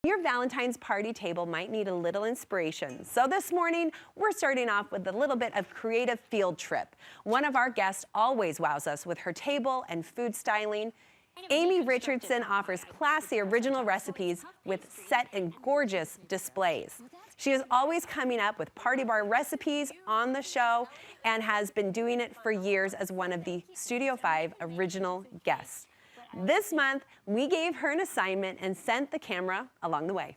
Your Valentine's party table might need a little inspiration. So this morning, we're starting off with a little bit of creative field trip. One of our guests always wows us with her table and food styling. Amy Richardson offers classy original recipes with set and gorgeous displays. She is always coming up with party bar recipes on the show and has been doing it for years as one of the Studio 5 original guests. This month, we gave her an assignment and sent the camera along the way.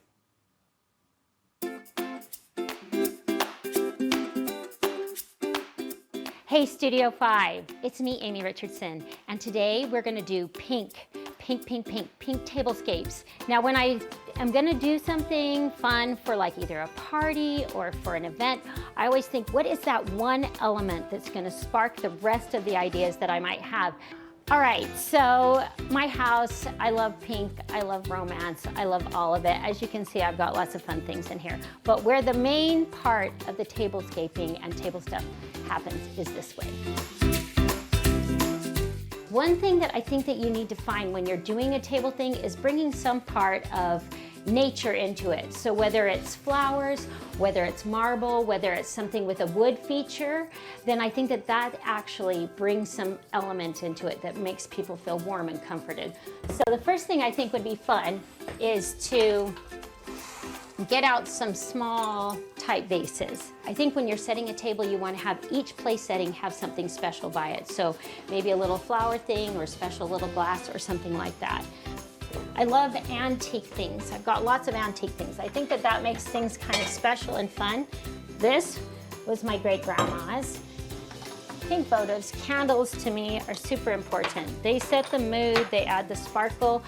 Hey Studio 5, it's me, Amy Richardson, and today we're gonna do pink tablescapes. Now when I am gonna do something fun for like either a party or for an event, I always think, what is that one element that's gonna spark the rest of the ideas that I might have? All right, so my house, I love pink, I love romance, I love all of it. As you can see, I've got lots of fun things in here. But where the main part of the tablescaping and table stuff happens is this way. One thing that I think that you need to find when you're doing a table thing is bringing some part of nature into it. So whether it's flowers, whether it's marble, whether it's something with a wood feature, then I think that that actually brings some element into it that makes people feel warm and comforted. So the first thing I think would be fun is to get out some small type vases. I think when you're setting a table, you want to have each place setting have something special by it. So maybe a little flower thing or special little glass or something like that. I love antique things. I've got lots of antique things. I think that that makes things kind of special and fun. This was my great-grandma's. Pink photos, candles to me are super important. They set the mood, they add the sparkle.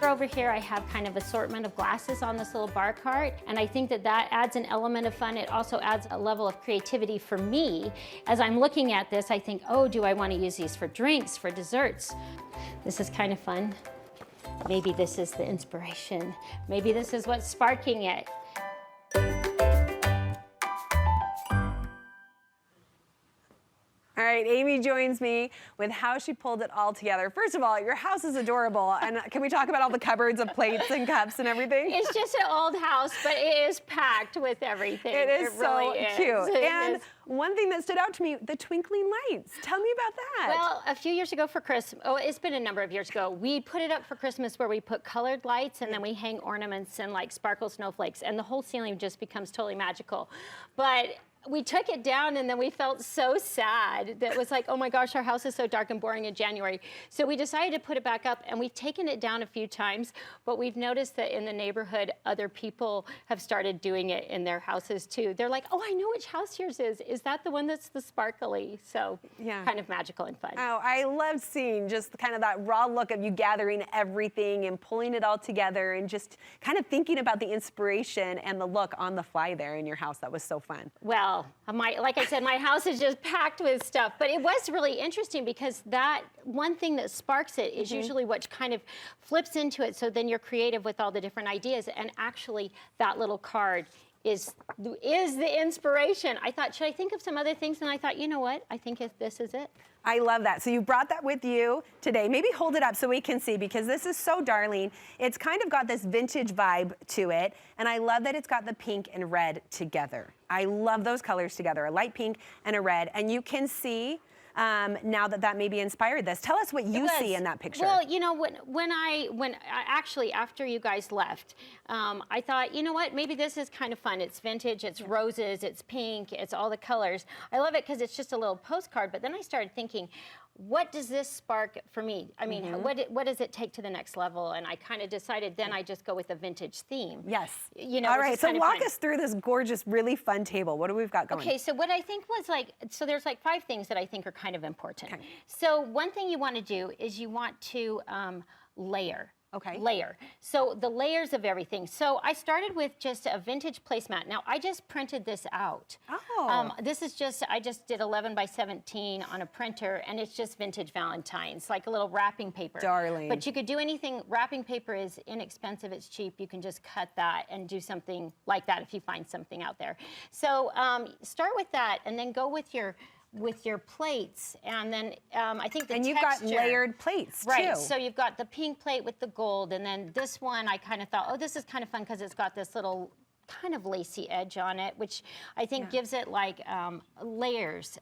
Over here I have kind of assortment of glasses on this little bar cart, and I think that that adds an element of fun. It also adds a level of creativity for me. As I'm looking at this, I think, oh, do I want to use these for drinks, for desserts? This is kind of fun. Maybe this is the inspiration. Maybe this is what's sparking it. All right, Amy joins me with how she pulled it all together. First of all, your house is adorable. And can we talk about all the cupboards of plates and cups and everything? It's just an old house, but it is packed with everything. It is so really cute. Is. And one thing that stood out to me, the twinkling lights. Tell me about that. Well, a few years ago for Christmas, oh, it's been a number of years ago, we put it up for Christmas where we put colored lights and then we hang ornaments and like sparkle snowflakes, and the whole ceiling just becomes totally magical. But we took it down and then we felt so sad that it was like, oh my gosh, our house is so dark and boring in January. So we decided to put it back up, and we've taken it down a few times, but we've noticed that in the neighborhood, other people have started doing it in their houses too. They're like, oh, I know which house yours is. Is that the one that's the sparkly? So yeah, kind of magical and fun. Oh, I love seeing just kind of that raw look of you gathering everything and pulling it all together and just kind of thinking about the inspiration and the look on the fly there in your house. That was so fun. Well, like I said, my house is just packed with stuff, but it was really interesting because that one thing that sparks it is usually what kind of flips into it. So then you're creative with all the different ideas, and actually that little card is the inspiration. I thought, should I think of some other things? And I thought, you know what? I think this is it. I love that. So you brought that with you today. Maybe hold it up so we can see, because this is so darling. It's kind of got this vintage vibe to it, and I love that it's got the pink and red together. I love those colors together, a light pink and a red, and you can see now that maybe inspired this. Tell us what you see in that picture. Well, you know, when I actually, after you guys left, I thought, you know what, maybe this is kind of fun. It's vintage, it's roses, it's pink, it's all the colors. I love it because it's just a little postcard, but then I started thinking, what does this spark for me? I mean, what does it take to the next level? And I kind of decided then I just go with a vintage theme. Yes. You know, all right, so walk us through this gorgeous, really fun table. What do we've got going? Okay, so what I think was like, so there's like 5 things that I think are kind of important. Okay. So one thing you want to do is you want to layer. Okay. Layer. So the layers of everything. So I started with just a vintage placemat. Now I just printed this out. Oh. This is just, I just did 11 by 17 on a printer, and it's just vintage Valentines, like a little wrapping paper. Darling. But you could do anything. Wrapping paper is inexpensive, it's cheap. You can just cut that and do something like that if you find something out there. So start with that, and then go with your with your plates, and then I think the And you've texture, got layered plates right? too. So you've got the pink plate with the gold, and then this one I kind of thought, oh, this is kind of fun because it's got this little kind of lacy edge on it, which I think gives it like layers.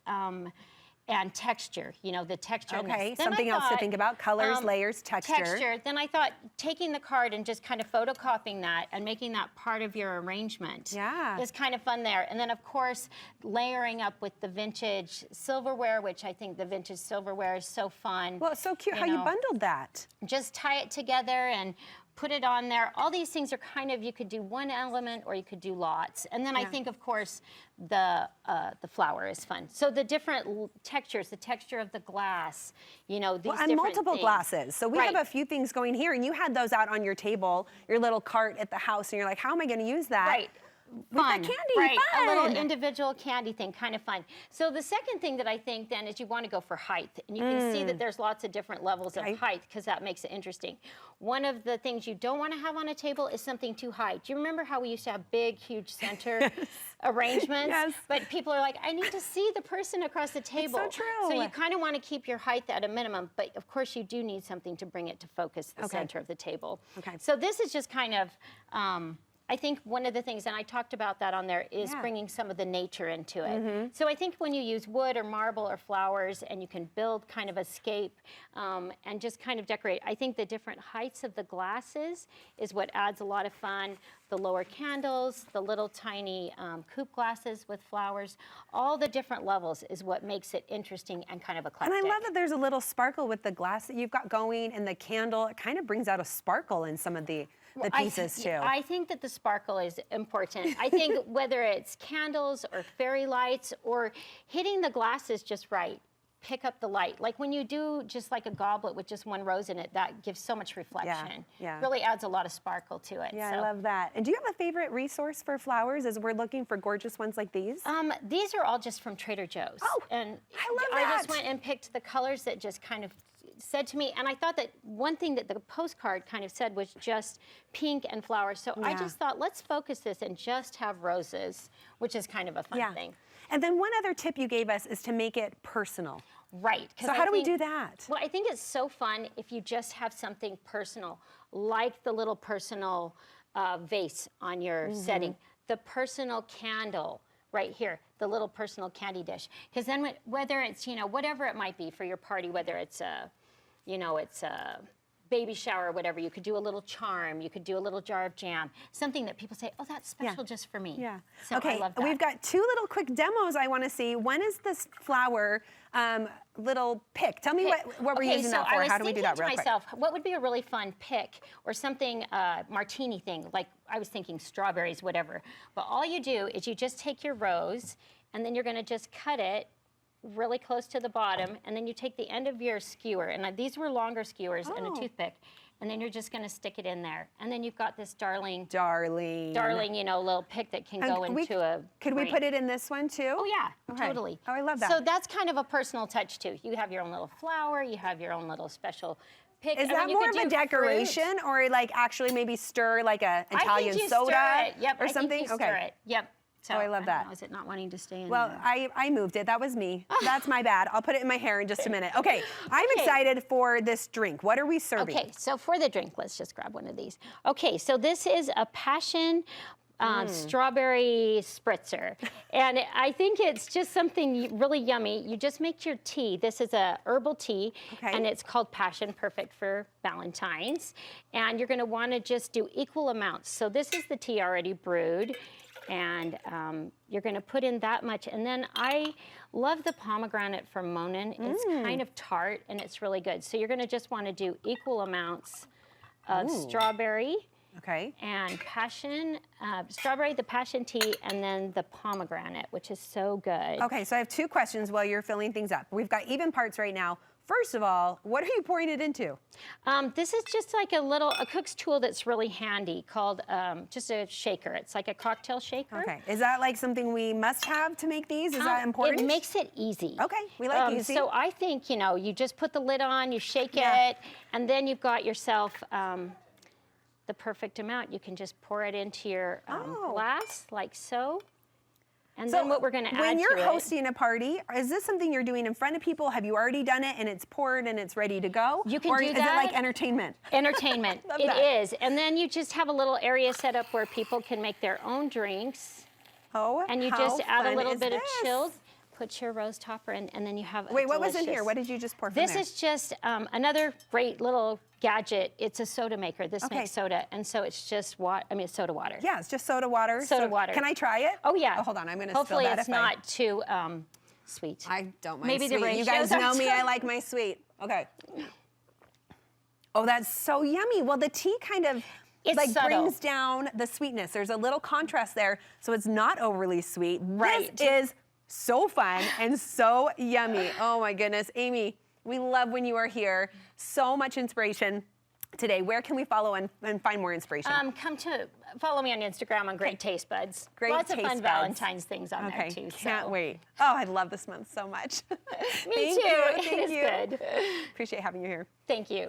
And texture, you know, the texture. Okay, something else to think about, colors, layers, texture. Then I thought taking the card and just kind of photocopying that and making that part of your arrangement is kind of fun there. And then, of course, layering up with the vintage silverware, which I think the vintage silverware is so fun. Well, it's so cute how you bundled that. Just tie it together and put it on there. All these things are kind of, you could do one element or you could do lots. And then I think, of course, the flower is fun. So the different textures, the texture of the glass, you know, these and multiple glasses. So we have a few things going here, and you had those out on your table, your little cart at the house, and you're like, how am I going to use that? Right. Fun. With the candy, fun. A little individual candy thing, kind of fun. So the second thing that I think then is you want to go for height. And you can see that there's lots of different levels of height because that makes it interesting. One of the things you don't want to have on a table is something too high. Do you remember how we used to have big, huge center arrangements? Yes. But people are like, I need to see the person across the table. It's so true. So you kind of want to keep your height at a minimum, but of course you do need something to bring it to focus the center of the table. So this is just kind of, I think one of the things, and I talked about that on there, is bringing some of the nature into it. So I think when you use wood or marble or flowers and you can build kind of a scape and just kind of decorate, I think the different heights of the glasses is what adds a lot of fun. The lower candles, the little tiny coupe glasses with flowers, all the different levels is what makes it interesting and kind of eclectic. And I love that there's a little sparkle with the glass that you've got going and the candle. It kind of brings out a sparkle in some of the pieces too. I think that the sparkle is important. I think whether it's candles or fairy lights or hitting the glasses just right, pick up the light. Like when you do just like a goblet with just one rose in it, that gives so much reflection. Really adds a lot of sparkle to it. Yeah, I love that. And do you have a favorite resource for flowers as we're looking for gorgeous ones like these? These are all just from Trader Joe's. Oh, and I love that. I just went and picked the colors that just kind of said to me, and I thought that one thing that the postcard kind of said was just pink and flowers. So I just thought, let's focus this and just have roses, which is kind of a fun thing. And then one other tip you gave us is to make it personal. Right. So how do we do that? Well, I think it's so fun if you just have something personal, like the little personal vase on your setting, the personal candle right here, the little personal candy dish. Because then whether it's, you know, whatever it might be for your party, whether it's a, you know, it's a baby shower or whatever, you could do a little charm, you could do a little jar of jam, something that people say, oh, that's special just for me. Yeah. So okay, I love that. We've got two little quick demos I want to see. One is this flower little pick. Tell me what we're using that for. How do we do that real quick? What would be a really fun pick or something martini thing, like I was thinking strawberries, whatever. But all you do is you just take your rose and then you're going to just cut it really close to the bottom, and then you take the end of your skewer, and these were longer skewers and a toothpick, and then you're just going to stick it in there, and then you've got this darling, you know, little pick that can go into a. Could we put it in this one too? Oh yeah, totally. Oh, I love that. So that's kind of a personal touch too. You have your own little flower, you have your own little special pick. Is that more of a decoration, or like actually maybe stir like a Italian soda or something? I think you stir it. Yep. So, I love that. Is it not wanting to stay in Well, there? I moved it. That was me. That's my bad. I'll put it in my hair in just a minute. Okay, I'm excited for this drink. What are we serving? Okay, so for the drink, let's just grab one of these. Okay, so this is a passion strawberry spritzer. And I think it's just something really yummy. You just make your tea. This is a herbal tea, and it's called Passion, perfect for Valentine's. And you're gonna wanna just do equal amounts. So this is the tea already brewed. And you're going to put in that much. And then I love the pomegranate from Monin. It's kind of tart, and it's really good. So you're going to just want to do equal amounts of strawberry and passion, strawberry, the passion tea, and then the pomegranate, which is so good. Okay, so I have two questions while you're filling things up. We've got even parts right now. First of all, what are you pouring it into? This is just like a cook's tool that's really handy called just a shaker. It's like a cocktail shaker. Okay, is that like something we must have to make these? Is that important? It makes it easy. Okay, we like easy. So I think, you know, you just put the lid on, you shake it, and then you've got yourself the perfect amount. You can just pour it into your glass like so. And then what we're going to add when you're to it- hosting a party, is this something you're doing in front of people? Have you already done it and it's poured and it's ready to go? You can or do is that. it like entertainment? Entertainment. Love It that. is. And then you just have a little area set up where people can make their own drinks. Oh, And you how just add a fun little is bit of this? chilled, put your rose topper in, and then you have Wait, what was in here? What did you just pour from This there? is just another great little gadget. It's a soda maker. This Okay. makes soda, and so it's just it's soda water. Yeah, it's just soda water. Soda water. Can I try it? Oh yeah. Oh, hold on, I'm going to spill Hopefully that. it's if I- not too sweet. I don't mind Maybe the sweet. You guys ratios know are me, too- I like my sweet. Okay. Oh, that's so yummy. Well, the tea kind of It's subtle. brings down the sweetness. There's a little contrast there, so it's not overly sweet. Right. This is so fun and so yummy. Oh my goodness. Amy, we love when you are here. So much inspiration today. Where can we follow and find more inspiration? Follow me on Instagram on Great Taste Buds. Great Lots of Taste fun Buds. Valentine's things on there too. Can't so. wait. Oh, I love this month so much. Me Thank too. You. It Thank is you. good. Appreciate having you here. Thank you.